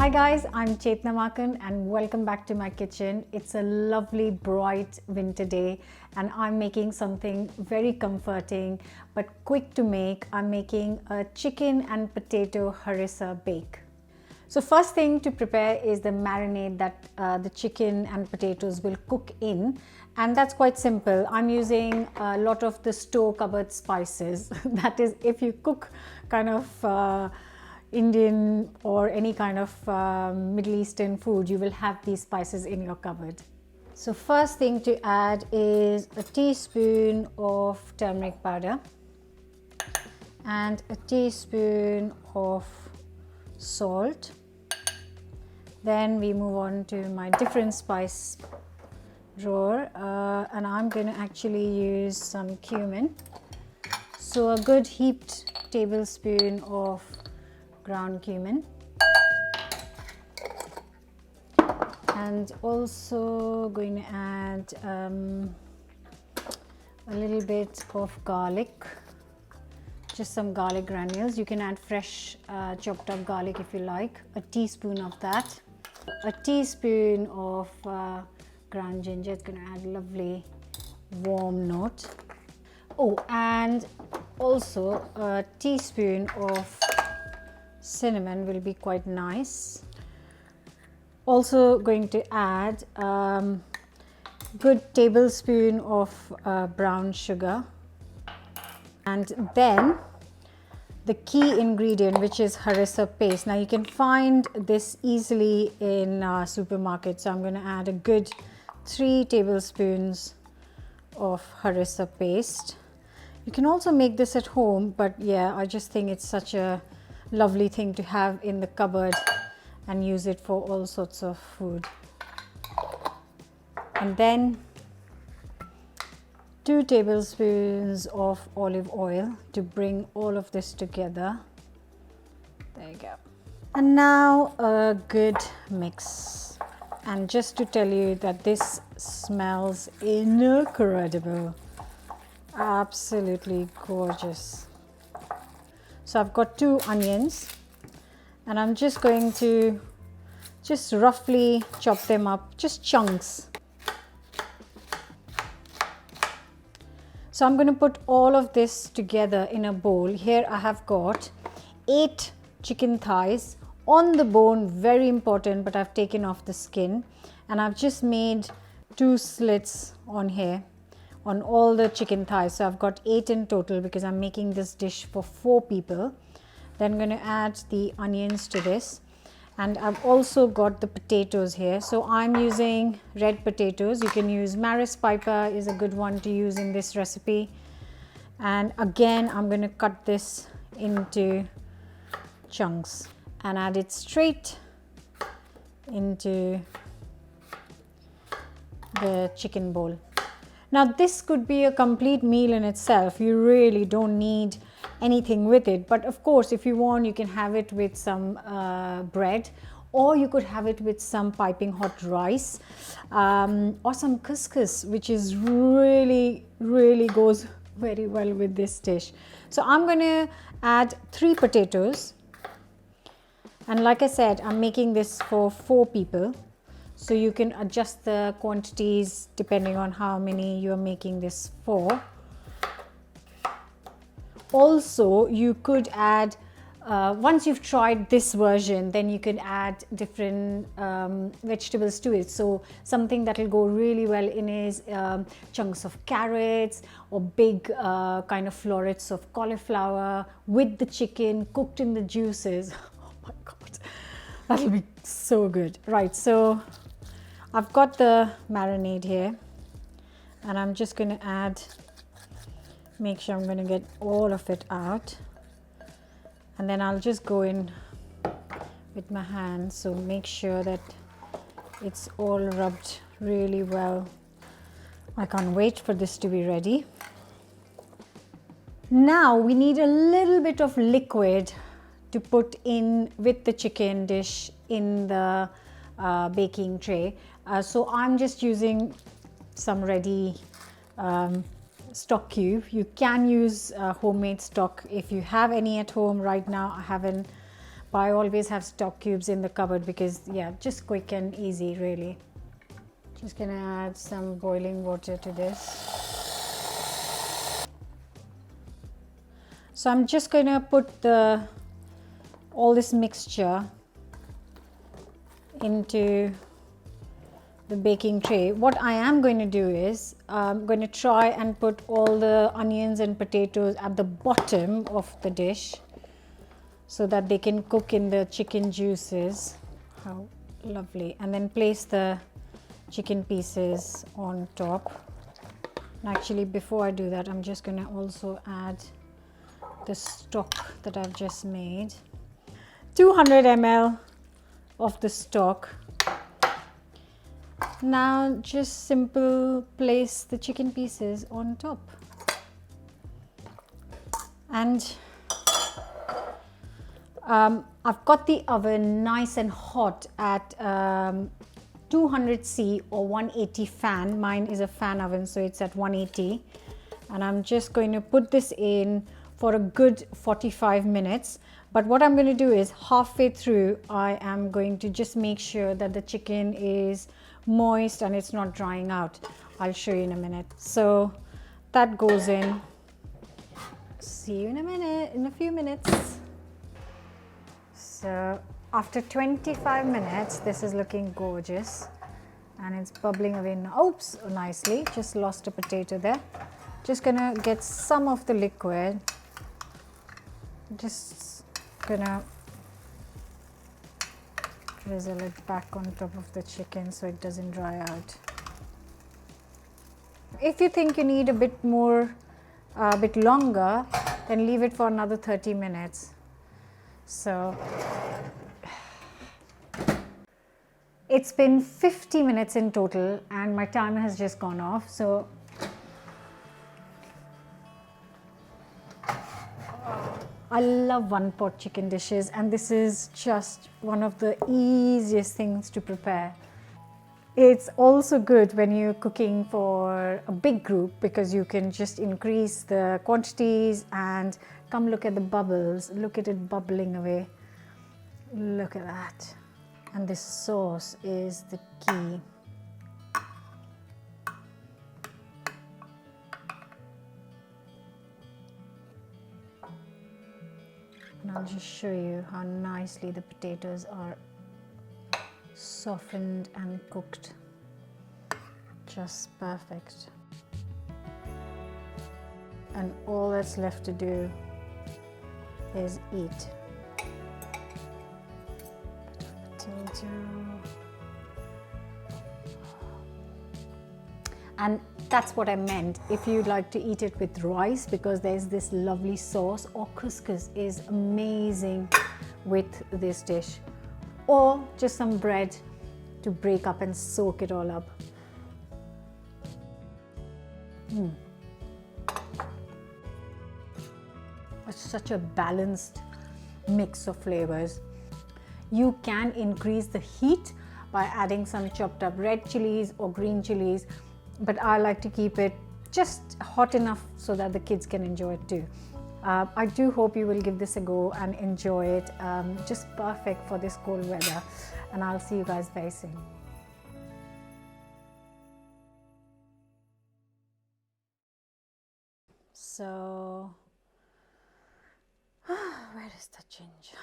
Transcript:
Hi guys, I'm Chetna and welcome back to my kitchen. It's a lovely bright winter day and I'm making something very comforting but quick to make. I'm making a chicken and potato harissa bake. So first thing to prepare is the marinade that the chicken and potatoes will cook in, and that's quite simple. I'm using a lot of the store cupboard spices. That is, if you cook kind of Indian or any kind of Middle Eastern food, you will have these spices in your cupboard. So first thing to add is a teaspoon of turmeric powder and a teaspoon of salt. Then we move on to my different spice drawer and I'm going to actually use some cumin. So a good heaped tablespoon of ground cumin, and also going to add a little bit of garlic, just some garlic granules. You can add fresh chopped up garlic if you like, a teaspoon of that, a teaspoon of ground ginger. It's going to add a lovely warm note. Oh, and also a teaspoon of cinnamon will be quite nice. Also going to add good tablespoon of brown sugar, and then the key ingredient, which is harissa paste. Now you can find this easily in supermarkets. So I'm going to add a good 3 tablespoons of harissa paste. You can also make this at home, but yeah, I just think it's such a lovely thing to have in the cupboard and use it for all sorts of food. And then 2 tablespoons of olive oil to bring all of this together. There you go. And now a good mix. And just to tell you that this smells incredible, absolutely gorgeous. So I've got 2 onions and I'm just going to just roughly chop them up, just chunks. So I'm going to put all of this together in a bowl. Here I have got 8 chicken thighs on the bone, very important, but I've taken off the skin, and I've just made 2 slits on here on all the chicken thighs. So I've got 8 in total because I'm making this dish for 4 people. Then I'm going to add the onions to this, and I've also got the potatoes here. So I'm using red potatoes. You can use Maris Piper, is a good one to use in this recipe. And again, I'm going to cut this into chunks and add it straight into the chicken bowl. Now this could be a complete meal in itself. You really don't need anything with it, but of course if you want, you can have it with some bread, or you could have it with some piping hot rice or some couscous, which is really goes very well with this dish. So I'm going to add 3 potatoes, and like I said, I'm making this for 4 people. So you can adjust the quantities depending on how many you're making this for. Also, you could add, once you've tried this version, then you could add different vegetables to it. So something that will go really well in is chunks of carrots or big kind of florets of cauliflower with the chicken cooked in the juices. Oh my God, that'll be so good. Right, so I've got the marinade here, and I'm just going to add, make sure I'm going to get all of it out, and then I'll just go in with my hands. So make sure that it's all rubbed really well. I can't wait for this to be ready. Now we need a little bit of liquid to put in with the chicken dish in the baking tray. So I'm just using some ready stock cube. You can use homemade stock if you have any at home. Right now I haven't, I always have stock cubes in the cupboard because, yeah, just quick and easy, really. Just gonna add some boiling water to this. So I'm just gonna put all this mixture into the baking tray. What I am going to do is I'm going to try and put all the onions and potatoes at the bottom of the dish so that they can cook in the chicken juices. How lovely. And then place the chicken pieces on top. And actually, before I do that, I'm just going to also add the stock that I've just made. 200 ml of the stock. Now just simple place the chicken pieces on top. And I've got the oven nice and hot at 200C or 180 fan. Mine is a fan oven, so it's at 180. And I'm just going to put this in for a good 45 minutes. But what I'm going to do is halfway through, I am going to just make sure that the chicken is moist and it's not drying out. I'll show you in a minute. So that goes in. See you in a few minutes. So after 25 minutes, this is looking gorgeous and it's bubbling away now. Oops, nicely, just lost a potato there. Just gonna get some of the liquid. Just gonna drizzle it back on top of the chicken so it doesn't dry out. If you think you need a bit more, a bit longer, then leave it for another 30 minutes. So it's been 50 minutes in total and my timer has just gone off. So I love one pot chicken dishes, and this is just one of the easiest things to prepare. It's also good when you're cooking for a big group because you can just increase the quantities and come look at the bubbles. Look at it bubbling away. Look at that. And this sauce is the key. And I'll just show you how nicely the potatoes are softened and cooked. Just perfect. And all that's left to do is eat. Potato. And that's what I meant. If you'd like to eat it with rice, because there's this lovely sauce, or couscous is amazing with this dish, or just some bread to break up and soak it all up. It's such a balanced mix of flavors. You can increase the heat by adding some chopped up red chilies or green chilies, but I like to keep it just hot enough so that the kids can enjoy it too. I do hope you will give this a go and enjoy it. Just perfect for this cold weather, and I'll see you guys very soon. So, where is the ginger?